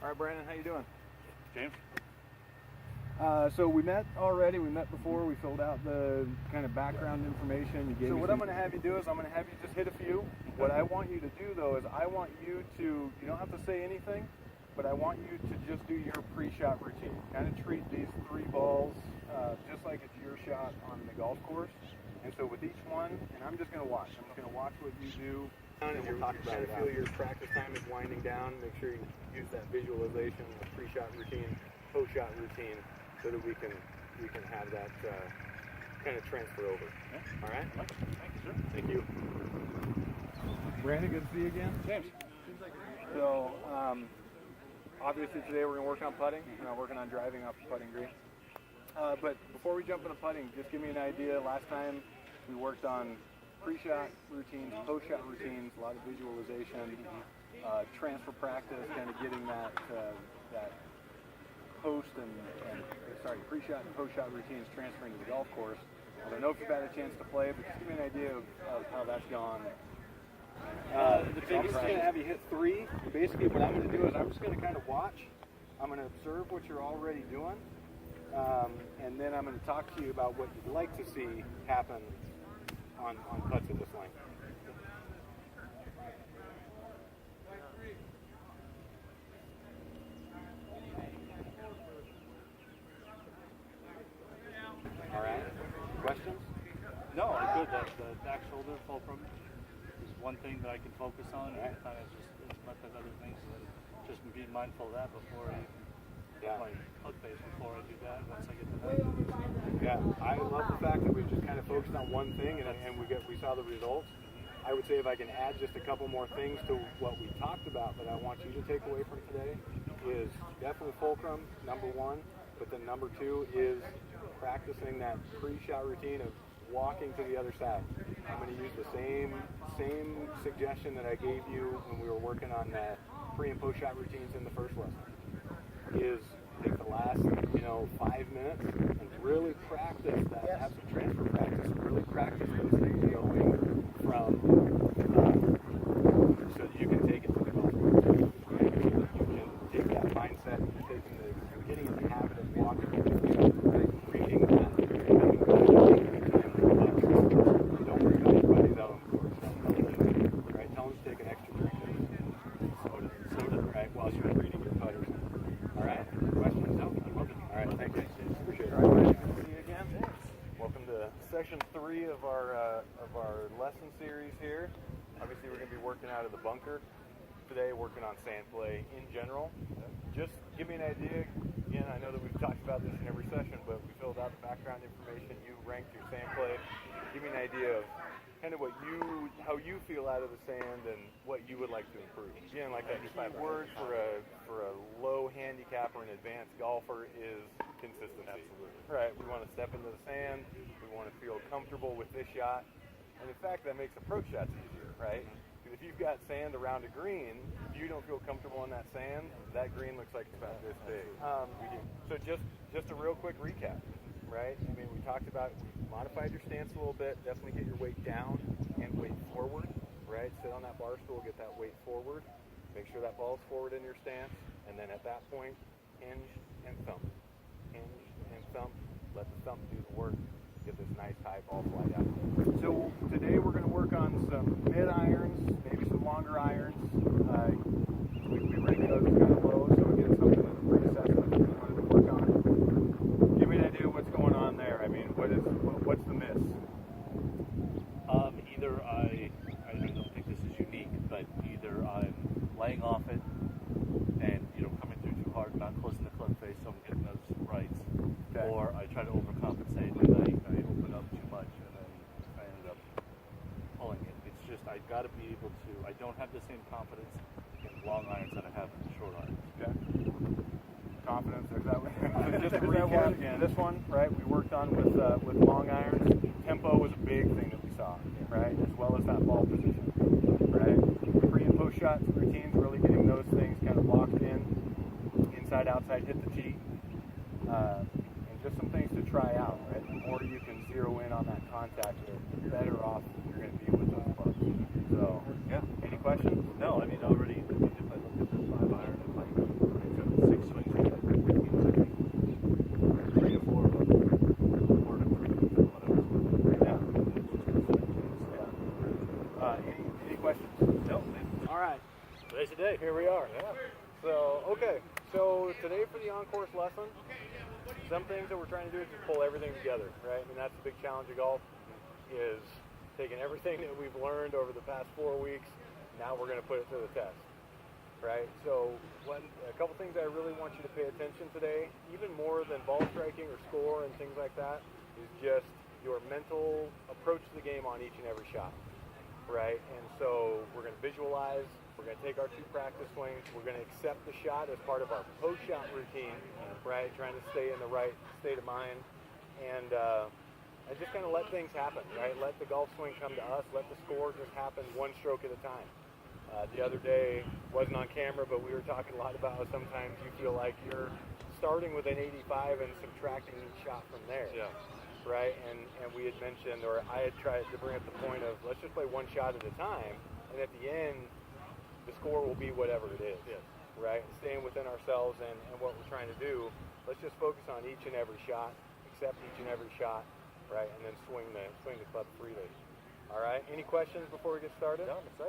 right, Brandon, how you doing? James? So we met already. We met before. We filled out the kind of background information. You gave me what I'm going to have you do is I'm going to have you just hit a few. What I want you to do, though, is I want you to, you don't have to say anything, but I want you to just do your pre-shot routine. Kind of treat these 3 balls just like it's your shot on the golf course. And so with each one, and I'm just going to watch. I'm just going to watch what you do. And we'll talk about it. Feel your practice time is winding down. Make sure you use that visualization, the pre-shot routine, post-shot routine, so that we can have that kind of transfer over. Yeah. All right? Thank you, sir. Thank you. Brandon, good to see you again. James. So, obviously today we're going to work on putting. We're not working on driving off the putting green. But before we jump into putting, just give me an idea. Last time we worked on pre-shot routines, post-shot routines, a lot of visualization, transfer practice, kind of getting that pre-shot and post-shot routines transferring to the golf course. I don't know if you've had a chance to play, but just give me an idea of how that's gone. The biggest is going to have you hit 3. Basically what I'm going to do is I'm just going to kind of watch. I'm going to observe what you're already doing. And then I'm going to talk to you about what you'd like to see happen on putts at this length. All right. Questions? No, I'm good. The back shoulder fulcrum is one thing that I can focus on, and kind of just implement those other things, and just be mindful of that before I my hook face before I do that. Once I get to that. Yeah, I love the fact that we just kind of focused on one thing, and we saw the results. I would say if I can add just a couple more things to what we talked about that I want you to take away from today is definitely fulcrum, number 1, but then number 2 is practicing that pre-shot routine of walking to the other side. I'm going to use the same suggestion that I gave you when we were working on the pre and post shot routines in the first lesson. Is take the last 5 minutes and really practice that. Have some transfer practice. Really practice those things going from so that you can take it to the golf course. Right? So that you can take that mindset, getting in the habit of walking, reading that, having don't worry about anybody's out on the course. Right? Tell them to take an extra drink of soda, right, while you're reading your putters. All right. Questions? No? All right. Thank you. Appreciate it. All right. Good to see you again. Welcome to session 3 of our lesson series here. Obviously, we're going to be working out of the bunker today, working on sand play in general. Just give me an idea. Again, I know that we've talked about this in every session, but we filled out the background information. You ranked your sand play. Give me an idea of kind of how you feel out of the sand and what you would like to improve. Again, like that key word for a low handicap or an advanced golfer is consistency. Absolutely. Right. We want to step into the sand. We want to feel comfortable with this shot. And in fact, that makes approach shots easier, right? Because if you've got sand around a green, if you don't feel comfortable on that sand, that green looks like it's about this big. So just a real quick recap, right? I mean, we talked about, we modified your stance a little bit. Definitely get your weight down and weight forward, right? Sit on that bar stool, get that weight forward. Make sure that ball's forward in your stance. And then at that point, hinge and thump. Hinge and thump. Let the thump do the work. Get this nice high ball flight out. So today we're going to work on some mid irons, maybe some longer irons. We rank those kind of low, so again, something in the pre-assessment we wanted to work on. Give me an idea of what's going on there. I mean, what's the miss? Either I don't think this is unique, but either I'm laying off it and coming through too hard, not closing the club face, so I'm getting those rights, or I try to overcompensate and I open up too much and then I end up pulling it. It's just I've got to be able to. I don't have the same confidence in long irons that I have in short irons. Okay. Confidence. There's that one. So just to recap again, this one, right? We worked on with long irons. Tempo was a big thing that we saw, right? As well as that ball position, right? Pre and post shot routines, really getting those things kind of locked in, inside, outside, hit the tee, and just some things to try out, right? The more you can zero in on that contact, the better off you're going to be with those clubs. So, yeah. Any questions? No, I mean already. If I look at the 5 iron, if I right. Today's the day. Here we are. Yeah. So, okay. So today for the on-course lesson, some things that we're trying to do is just pull everything together, right? I mean, that's the big challenge of golf, is taking everything that we've learned over the past 4 weeks, now we're going to put it to the test, right? So a couple things I really want you to pay attention today, even more than ball striking or score and things like that, is just your mental approach to the game on each and every shot, right? And so we're going to visualize, we're going to take our 2 practice swings, we're going to accept the shot as part of our post-shot routine, right? Trying to stay in the right state of mind, and just kind of let things happen, right? Let the golf swing come to us, let the score just happen one stroke at a time. The other day, wasn't on camera, but we were talking a lot about how sometimes you feel like you're starting with an 85 and subtracting each shot from there. Yeah. Right? And we had mentioned, or I had tried to bring up the point of, let's just play one shot at a time, and at the end, the score will be whatever it is. Yes. Right? Staying within ourselves and what we're trying to do, let's just focus on each and every shot, accept each and every shot, right? And then swing the club freely. All right? Any questions before we get started? No, I'm excited.